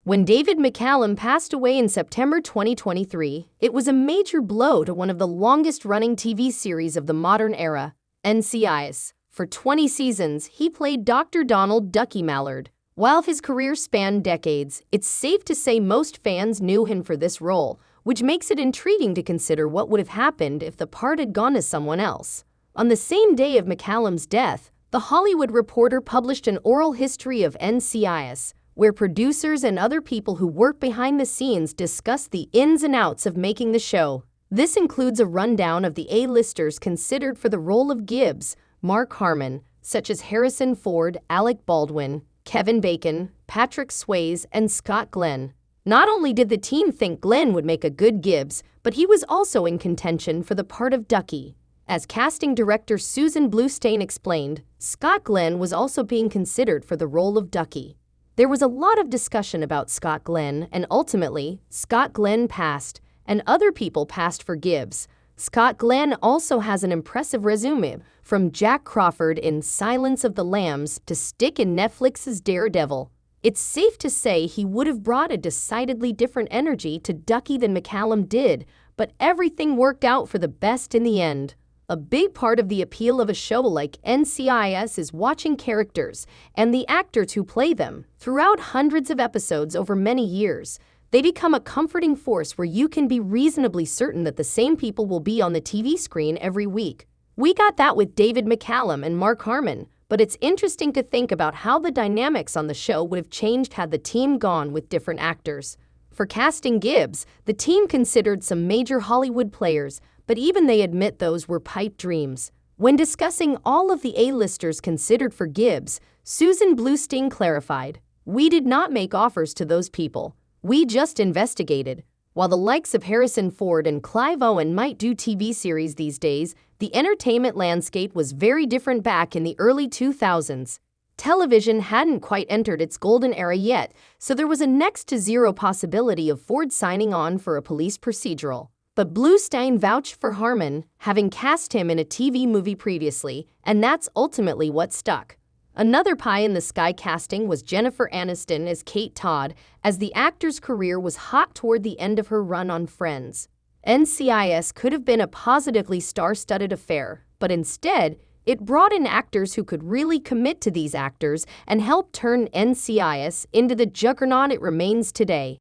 When David McCallum passed away in September 2023, it was a major blow to one of the longest-running TV series of the modern era, NCIS. For 20 seasons, he played Dr. Donald Ducky Mallard. While his career spanned decades, it's safe to say most fans knew him for this role, which makes it intriguing to consider what would have happened if the part had gone to someone else. On the same day of McCallum's death, The Hollywood Reporter published an oral history of NCIS, where producers and other people who work behind the scenes discuss the ins and outs of making the show. This includes a rundown of the A-listers considered for the role of Gibbs, Mark Harmon, such as Harrison Ford, Alec Baldwin, Kevin Bacon, Patrick Swayze, and Scott Glenn. Not only did the team think Glenn would make a good Gibbs, but he was also in contention for the part of Ducky. As casting director Susan Bluestein explained, Scott Glenn was also being considered for the role of Ducky. There was a lot of discussion about Scott Glenn, and ultimately, Scott Glenn passed, and other people passed for Gibbs. Scott Glenn also has an impressive resume, from Jack Crawford in Silence of the Lambs to Stick in Netflix's Daredevil. It's safe to say he would have brought a decidedly different energy to Ducky than McCallum did, but everything worked out for the best in the end. A big part of the appeal of a show like NCIS is watching characters and the actors who play them. Throughout hundreds of episodes over many years, they become a comforting force where you can be reasonably certain that the same people will be on the TV screen every week. We got that with David McCallum and Mark Harmon, but it's interesting to think about how the dynamics on the show would have changed had the team gone with different actors. For casting Gibbs, the team considered some major Hollywood players, but even they admit those were pipe dreams. When discussing all of the A-listers considered for Gibbs, Susan Bluestein clarified, "We did not make offers to those people. We just investigated." While the likes of Harrison Ford and Clive Owen might do TV series these days, the entertainment landscape was very different back in the early 2000s. Television hadn't quite entered its golden era yet, so there was a next to zero possibility of Ford signing on for a police procedural. But Bluestein vouched for Harmon, having cast him in a TV movie previously, and that's ultimately what stuck. Another pie-in-the-sky casting was Jennifer Aniston as Kate Todd, as the actor's career was hot toward the end of her run on Friends. NCIS could have been a positively star-studded affair, but instead, it brought in actors who could really commit to these actors and help turn NCIS into the juggernaut it remains today.